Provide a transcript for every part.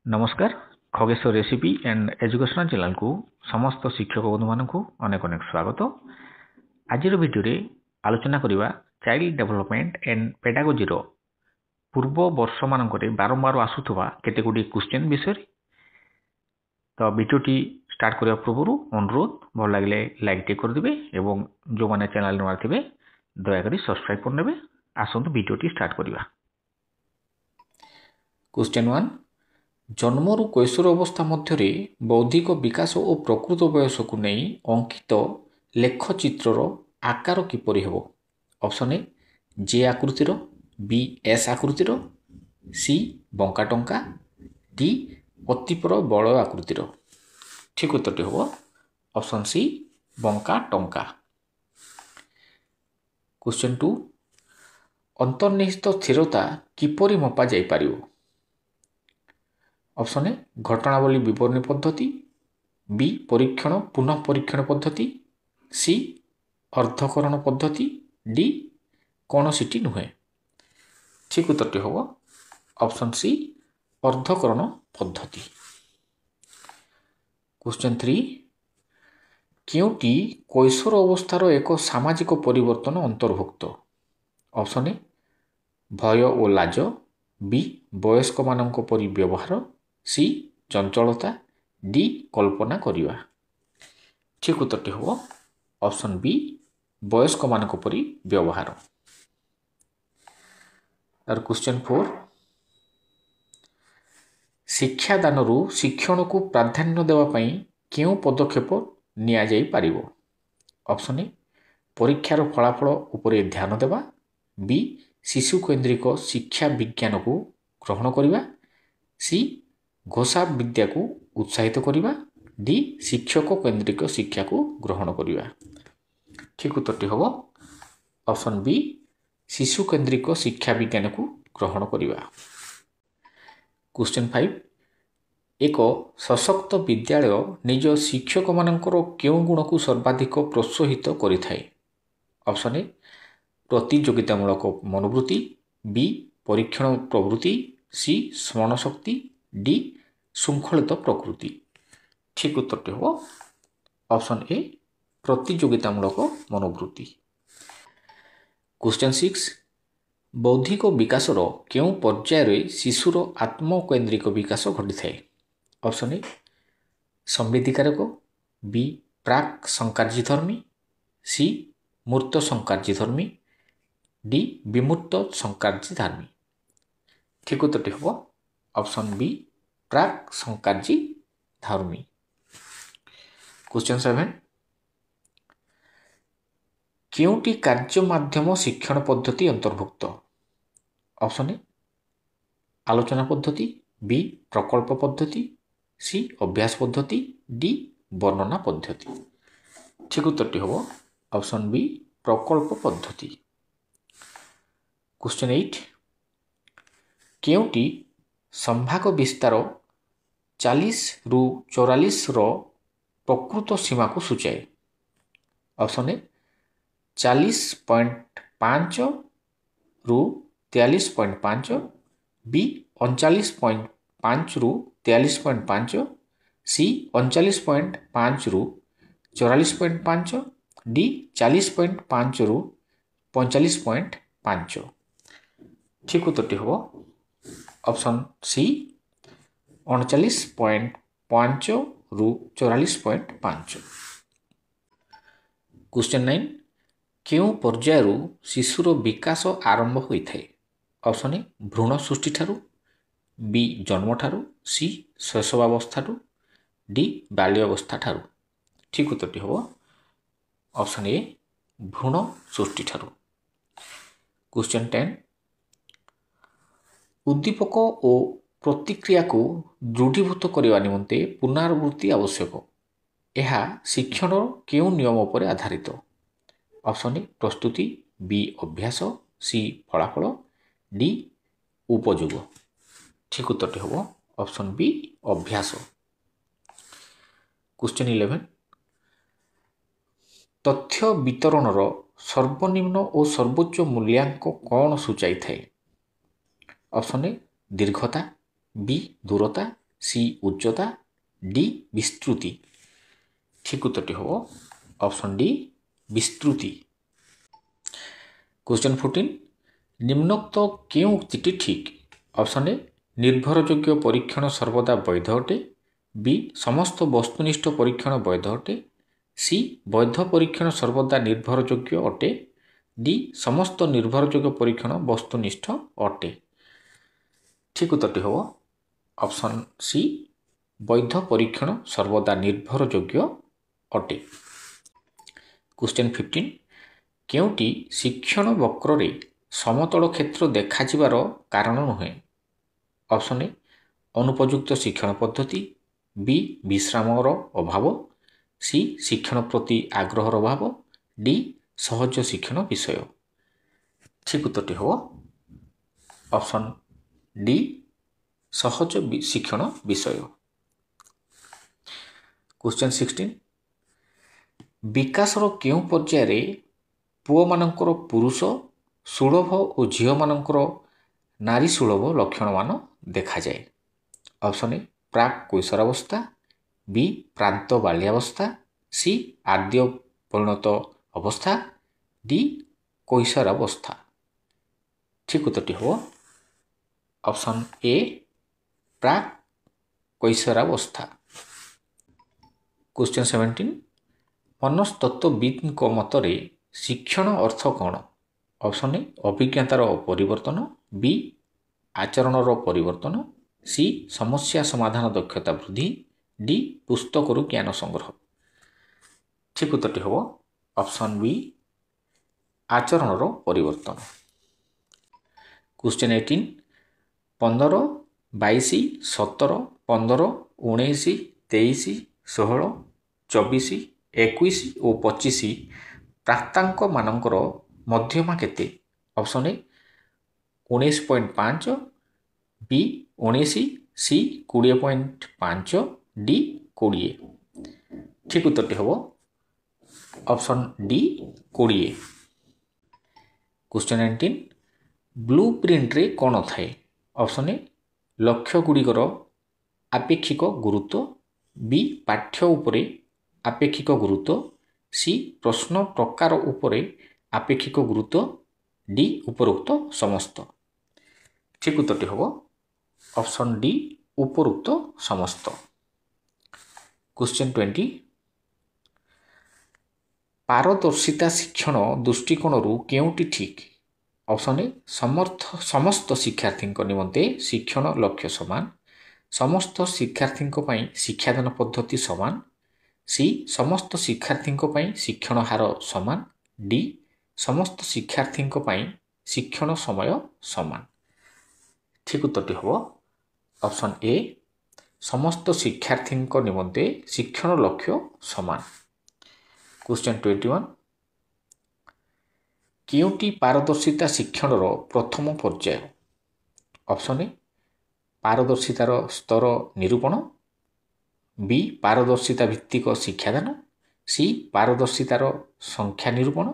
नमस्कार Khageshwar recipe and educational channel को समस्त शिक्षक बंधु मानक अनेक अनेक स्वागत। आज भिडियो आलोचना करवा चाइल्ड डेवलपमेंट एंड पेडागोजी पूर्व वर्ष मानक बारंबार आसुवा केतेगुडी क्वेश्चन विषय। तो भिडियोटी स्टार्ट करने पूर्व अनुरोध भल लगे लाइक टे करदे और जो मैंने चैनल नुआ थे दयाकोरी सब्सक्राइब करने। आसतु भिडियोटी स्टार्ट करवा। क्वेश्चन 1 जन्मरु कैशोर अवस्था मध्य बौद्धिक विकास और प्रकृत बयस को नहीं अंकित लेखचित्र आकार किपरि हेबो। ऑप्शन ए जे आकृतिर, बी एस आकृतिर, सी बंका टंका, डी अतिपर बल आकृतिर। ठीक उत्तरटी हेबो ऑप्शन सी बंका टंका। क्वेश्चन 2 अंतर्निहित स्थिरता किपरि मपा जाई पारिबो। ऑप्शन ए घटनावली विवरणी पद्धति, बी परीक्षण पुनः परीक्षण पद्धति, सी अर्धकरण पद्धति, डी कौन सीटी नुहे। ठीक उत्तरटी होगा ऑप्शन सी अर्धकरण पद्धति। क्वेश्चन 3 क्योंटी कैशोर अवस्थार एक सामाजिक परिवर्तन अंतर्भुक्त। ऑप्शन ए भय और लाज, बी वयस्क मानक परि व्यवहार, सी चंचलता, डी कल्पना करिवा। ठीक उत्तरटी हो ऑप्शन बी वयस्क मानक परि व्यवहार। और क्वेश्चन 4 शिक्षादान शिक्षण को प्राधान्य देवा पई क्यों पदक्षेप निया जाई पारिबो। ऑप्शन ए परीक्षार फलाफल उपरे ध्यान देवा, बी शिशु केन्द्रिक शिक्षा विज्ञान को ग्रहण करिवा, सी घोषा विद्या को उत्साहित करिवा, डी शिक्षक केन्द्रिक शिक्षा को ग्रहण करिवा। ठीक उत्तरटी होबो ऑप्शन बी शिशु केन्द्रिक शिक्षा विज्ञान को ग्रहण करिवा। क्वेश्चन 5 एक सशक्त विद्यालय निज शिक्षक मानकर केउं गुण को सर्वाधिक प्रोत्साहित करिथाय। ऑप्शन ए प्रतियोगितामूलक मनोवृत्ति, बी परीक्षण प्रवृत्ति, सी स्मरण शक्ति, डी श्रृंखलित प्रकृति। ठीक उत्तरटी हो ऑप्शन ए प्रतियोगितामूलक मनोवृत्ति। क्वेश्चन 6 बौद्धिक विकासर केउं पर्यायर शिशुर आत्मकेन्द्रिक विकास घटी। ऑप्शन ए संवेदीकारक, बी प्राक संकार्यधर्मी, सी मूर्त संकार्यधर्मी, डी विमूर्त संकार्यधर्मी। ठीक उत्तरटी हो ऑप्शन बी प्राक संकार्यधर्मी। क्वेश्चन 7 केउंटी कार्य माध्यम शिक्षण पद्धति अंतर्भुक्त। ऑप्शन ए आलोचना पद्धति, बी प्रकल्प पद्धति, सी अभ्यास पद्धति, डी वर्णना पद्धति। ठीक उत्तरटी हो ऑप्शन बी प्रकल्प पद्धति। क्वेश्चन 8 केउंटी संभाग विस्तार 40 रु 44 प्रकृत सीमा को सूचाए। ऑप्शन ए 40.5 रु 43.5, बी 39.5 रु 43.5, सी 39.5 रु 44.5, डी 40.5 रु 45.5। ठीक उत्तरटी हो ऑप्शन सी 39.5 रु 44.5। क्वेश्चन 9 केउं पर्यायरु शिशुर विकास आरंभ होइथाय। ऑप्शन ए भ्रूण सृष्टि ठारू, बी जन्म ठारू, सी शैशवावस्था ठारू, डी बाल्यावस्था ठारू। ठीक उत्तरटी हो ऑप्शन ए भ्रूण सृष्टि ठारू। क्वेश्चन 10 उद्दीपक और प्रतिक्रिया को दृढ़ीभूत करने निमंते पुनरावृत्ति आवश्यक। यह शिक्षण केउं नियम पर आधारित। ऑप्शन ए प्रस्तुति, बी अभ्यास, सी फलाफल, डी उपयोग। ठीक उत्तरटी हो ऑप्शन बी अभ्यास। क्वेश्चन 11 तथ्य वितरणर सर्वनिम्न और सर्वोच्च मूल्यांक कौन सूचाई थाए। ऑप्शन ए दीर्घता, बी दूरता, ସି ଉଚ୍ଚତା, ଡି ବିସ୍ତୃତି। ଠିକ୍ ଉତ୍ତରଟି ହେବ ଅପସନ୍ ଡି ବିସ୍ତୃତି। କ୍ୱେଶ୍ଚନ୍ 14 ନିମ୍ନୋକ୍ତ କେଉଁ ଉକ୍ତିଟି ଠିକ୍? ଅପସନ୍ ଏ ନିର୍ଭରଯୋଗ୍ୟ ପରୀକ୍ଷଣ ସର୍ବଦା ବୈଧ ଅଟେ, ବି ସମସ୍ତ ବସ୍ତୁନିଷ୍ଠ ପରୀକ୍ଷଣ ବୈଧ ଅଟେ, ସି ବୈଧ ପରୀକ୍ଷଣ ସର୍ବଦା ନିର୍ଭରଯୋଗ୍ୟ ଅଟେ, ଡି ସମସ୍ତ ନିର୍ଭରଯୋଗ୍ୟ ପରୀକ୍ଷଣ ବସ୍ତୁନିଷ୍ଠ ଅଟେ। ଠିକ୍ ଉତ୍ତରଟି ହେବ ଅପସନ୍ ସି ବୈଧ ପରୀକ୍ଷଣ ସର୍ବଦା ନିର୍ଭରଯୋଗ୍ୟ ଅଟେ। କ୍ୱେଶ୍ଚନ୍ 15 କେଉଁଟି ଶିକ୍ଷଣ ବକ୍ରରେ ସମତଳ କ୍ଷେତ୍ର ଦେଖାଯିବାର କାରଣ ନୁହେଁ? ଅପସନ୍ ଏ ଅନୁପଯୁକ୍ତ ଶିକ୍ଷଣ ପଦ୍ଧତି, ବି ବିଶ୍ରାମର ଅଭାବ, ସି ଶିକ୍ଷଣ ପ୍ରତି ଆଗ୍ରହର ଅଭାବ, ଡି ସହଜ ଶିକ୍ଷଣ ବିଷୟ। ଠିକ୍ ଉତ୍ତରଟି ହେବ ଅପସନ୍ ଡି ସହଜ ଶିକ୍ଷଣ ବିଷୟ। କ୍ୱେଶ୍ଚନ୍ 16 ବିକାଶର କେଉଁ ପର୍ଯ୍ୟାୟରେ ପୁଅମାନଙ୍କର ପୁରୁଷ ସୁଲଭ ଓ ଝିଅମାନଙ୍କର ନାରୀ ସୁଲଭ ଲକ୍ଷଣମାନ ଦେଖାଯାଏ? ଅପସନ୍ ଏ ପ୍ରାକ୍ କୈଶୋରାବସ୍ଥା, ବି ପ୍ରାନ୍ତ ବାଲ୍ୟାବସ୍ଥା, ସି ଆଦ୍ୟ ପରିଣତ ଅବସ୍ଥା, ଡି କୈଶୋରାବସ୍ଥା। ଠିକ୍ ଉତ୍ତରଟି ହେବ ଅପସନ୍ ଏ ପ୍ରାକ୍ କୈଶୋରାବସ୍ଥା। କ୍ୱେଶ୍ଚନ୍ 17 ମନସ୍ତତ୍ତ୍ୱବିତ୍ଙ୍କ ମତରେ ଶିକ୍ଷଣ ଅର୍ଥ କ'ଣ? ଅପସନ୍ ଏ ଅଭିଜ୍ଞତାର ପରିବର୍ତ୍ତନ, ବି ଆଚରଣର ପରିବର୍ତ୍ତନ, ସି ସମସ୍ୟା ସମାଧାନ ଦକ୍ଷତା ବୃଦ୍ଧି, ଡି ପୁସ୍ତକରୁ ଜ୍ଞାନ ସଂଗ୍ରହ। ଠିକ୍ ଉତ୍ତରଟି ହେବ ଅପସନ୍ ବି ଆଚରଣର ପରିବର୍ତ୍ତନ। କ୍ୱେଶ୍ଚନ୍ 18 15, 22, 17, 15, 19, 23, 16, 24, 21 ଓ 25 ପ୍ରାପ୍ତାଙ୍କମାନଙ୍କର ମଧ୍ୟମା କେତେ? Option A 19.5, B 19, C 20.5, D 20। ଠିକ୍ ଉତ୍ତରଟି ହେବ ଅପସନ୍ ଡି 20। କ୍ୱେଶ୍ଚନ୍ 19 ବ୍ଲୁ ପ୍ରିଣ୍ଟରେ କ'ଣ ଥାଏ? ଅପସନ୍ ଏ ଲକ୍ଷ୍ୟଗୁଡ଼ିକର ଆପେକ୍ଷିକ ଗୁରୁତ୍ୱ, ବି ପାଠ୍ୟ ଉପରେ ଆପେକ୍ଷିକ ଗୁରୁତ୍ୱ, ସି ପ୍ରଶ୍ନ ପ୍ରକାର ଉପରେ ଆପେକ୍ଷିକ ଗୁରୁତ୍ୱ, ଡି ଉପରୋକ୍ତ ସମସ୍ତ। ଠିକ୍ ଉତ୍ତରଟି ହେବ ଅପସନ୍ ଡି ଉପରୋକ୍ତ ସମସ୍ତ। କ୍ୱେଶ୍ଚନ୍ 20 ପାରଦର୍ଶିତା ଶିକ୍ଷଣ ଦୃଷ୍ଟିକୋଣରୁ କେଉଁଟି ଠିକ୍? ଅପସନ୍ ଏ ସମସ୍ତ ଶିକ୍ଷାର୍ଥୀଙ୍କ ନିମନ୍ତେ ଶିକ୍ଷଣ ଲକ୍ଷ୍ୟ ସମାନ, ସମସ୍ତ ଶିକ୍ଷାର୍ଥୀଙ୍କ ପାଇଁ ଶିକ୍ଷାଦାନ ପଦ୍ଧତି ସମାନ, ସି ସମସ୍ତ ଶିକ୍ଷାର୍ଥୀଙ୍କ ପାଇଁ ଶିକ୍ଷଣ ହାର ସମାନ, ଡି ସମସ୍ତ ଶିକ୍ଷାର୍ଥୀଙ୍କ ପାଇଁ ଶିକ୍ଷଣ ସମୟ ସମାନ। ଠିକ୍ ଉତ୍ତରଟି ହେବ ଅପସନ୍ ଏ ସମସ୍ତ ଶିକ୍ଷାର୍ଥୀଙ୍କ ନିମନ୍ତେ ଶିକ୍ଷଣ ଲକ୍ଷ୍ୟ ସମାନ। କ୍ୱେଶ୍ଚନ୍ 21 କେଉଁଟି ପାରଦର୍ଶିତା ଶିକ୍ଷଣର ପ୍ରଥମ ପର୍ଯ୍ୟାୟ? ଅପସନ୍ ଏ ପାରଦର୍ଶିତାର ସ୍ତର ନିରୂପଣ, ବି ପାରଦର୍ଶିତା ଭିତ୍ତିକ ଶିକ୍ଷାଦାନ, ସି ପାରଦର୍ଶିତାର ସଂଖ୍ୟା ନିରୂପଣ,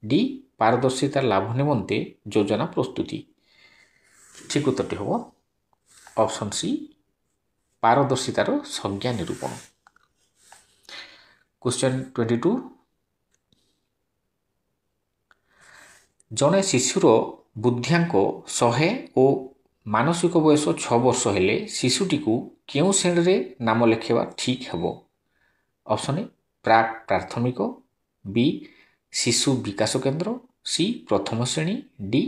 ଡି ପାରଦର୍ଶିତା ଲାଭ ନିମନ୍ତେ ଯୋଜନା ପ୍ରସ୍ତୁତି। ଠିକ୍ ଉତ୍ତରଟି ହେବ ଅପସନ୍ ସି ପାରଦର୍ଶିତାର ସଂଜ୍ଞା ନିରୂପଣ। କ୍ୱେଶ୍ଚନ୍ 22 ଜଣେ ଶିଶୁର ବୁଦ୍ଧ୍ୟାଙ୍କ 100 ଓ ମାନସିକ ବୟସ 6 ବର୍ଷ ହେଲେ ଶିଶୁଟିକୁ କେଉଁ ଶ୍ରେଣୀରେ ନାମ ଲେଖାଇବା ଠିକ୍ ହେବ? ଅପସନ୍ ଏ ପ୍ରାକ୍ ପ୍ରାଥମିକ, ବି ଶିଶୁ ବିକାଶ କେନ୍ଦ୍ର, ସି ପ୍ରଥମ ଶ୍ରେଣୀ, ଡି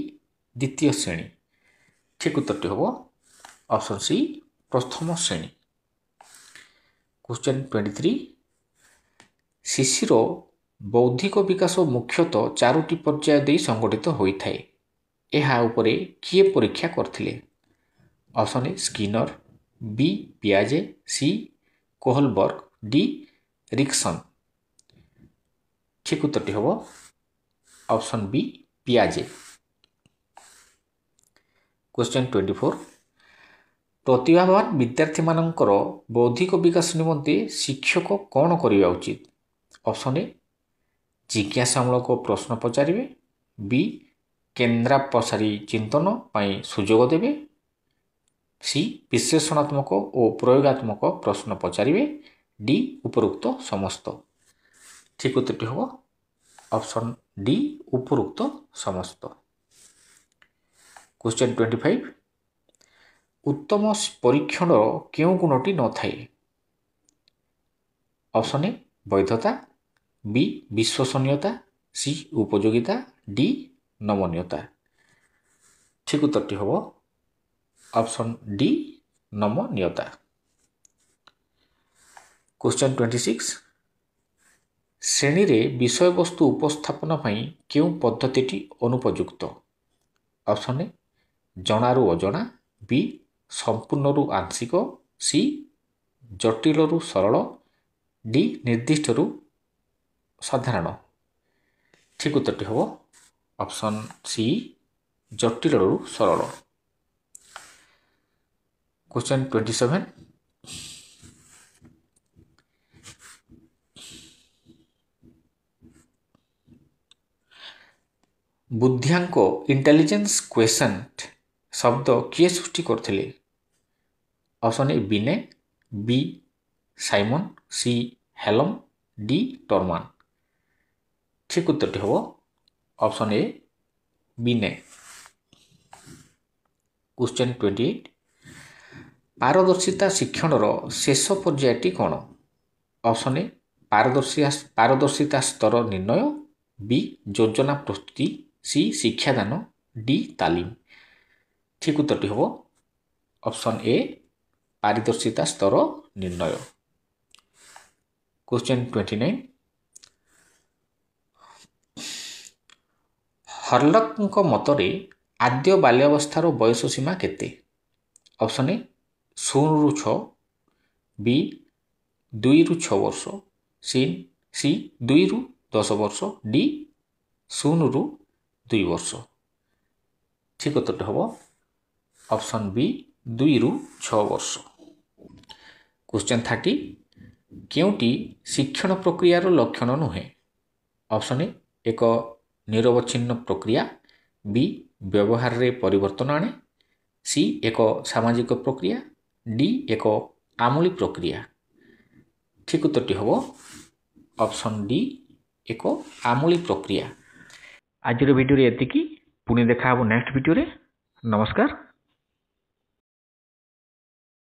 ଦ୍ୱିତୀୟ ଶ୍ରେଣୀ। ଠିକ୍ ଉତ୍ତରଟି ହେବ ଅପସନ୍ ସି ପ୍ରଥମ ଶ୍ରେଣୀ। କ୍ୱେଶ୍ଚନ୍ 23 ଶିଶୁର ବୌଦ୍ଧିକ ବିକାଶ ମୁଖ୍ୟତଃ 4ଟି ପର୍ଯ୍ୟାୟ ଦେଇ ସଂଗଠିତ ହୋଇଥାଏ। ଏହା ଉପରେ କିଏ ପରୀକ୍ଷା କରିଥିଲେ? ଅପସନ୍ ଏ ସ୍କିନର, ବି ପିଆଜେ, ସି କୋହଲବର୍ଗ, ଡି ରିକ୍ସନ୍। ଠିକ୍ ଉତ୍ତରଟି ହେବ ଅପସନ୍ ବି ପିଆଜେ। କ୍ୱେଶ୍ଚନ୍ 24 ପ୍ରତିଭାବାନ ବିଦ୍ୟାର୍ଥୀମାନଙ୍କର ବୌଦ୍ଧିକ ବିକାଶ ନିମନ୍ତେ ଶିକ୍ଷକ କ'ଣ କରିବା ଉଚିତ? ଅପସନ୍ ଏ ଜିଜ୍ଞାସାମୂଳକ ପ୍ରଶ୍ନ ପଚାରିବେ, ବି କେନ୍ଦ୍ରାପସାରୀ ଚିନ୍ତନ ପାଇଁ ସୁଯୋଗ ଦେବେ, सी विश्लेषणात्मक और प्रयोगात्मक प्रश्न पचारे डी उपरोक्त समस्त ठीक उत्तर हम ऑप्शन डी उपरोक्त समस्त। क्वेश्चन 25 उत्तम परीक्षण क्यों गुणटी न थाए ऑप्शन ए वैधता बी विश्वसनीयता सी उपयोगिता डी नमनीयता ठीक उत्तर हम ऑप्शन डी नमनीयता। क्वेश्चन 26 श्रेणी रे विषय वस्तु उपस्थापन पई क्यों पद्धति अनुपयुक्त ऑप्शन ए जणारू अजणा बी संपूर्णरू आंशिक सी जटिलरू सरल डी निर्दिष्टरू साधारण ठीक उत्तर हम ऑप्शन सी जटिलरू सरल। क्वेश्चन 27 बुद्धियांक इंटेलिजेंस क्वेश्चन शब्द किए सृष्टि करथिले ऑप्शन ए बिने बी साइमन सी हेलम डी टॉर्मान ठीक उत्तर हम ऑप्शन ए बिने। क्वेश्चन 28 पारदर्शिता शिक्षण शेष पर्यायटी कौन ऑप्शन ए पारदर्शिता स्तर निर्णय बी योजना प्रस्तुति सी शिक्षादान डी तालीम ठीक उत्तर हम ऑप्शन ए पारदर्शिता स्तर निर्णय। क्वेश्चन 29 हर्लक मतरे आद्य बाल्यावस्थार बयस सीमा केते ऑप्शन ए 0 ରୁ 6 बी 2 ରୁ 6 वर्ष सी 2 ରୁ 10 वर्ष डी 0 ରୁ 2 वर्ष ठीक उत्तर हम ऑप्शन बी 2 ରୁ 6 वर्ष। क्वेश्चन 30 केउटी शिक्षण प्रक्रियार लक्षण नुहे ऑप्शन ए एक निरवच्छिन्न प्रक्रिया बी व्यवहार रे परिवर्तन आने सी एक सामाजिक प्रक्रिया डी एक आमूली प्रक्रिया ठीक उत्तर हम ऑप्शन डी एक आमूली प्रक्रिया। आज वीडियो एतिकी पुणी देखा नेक्स्ट वीडियो रे नमस्कार।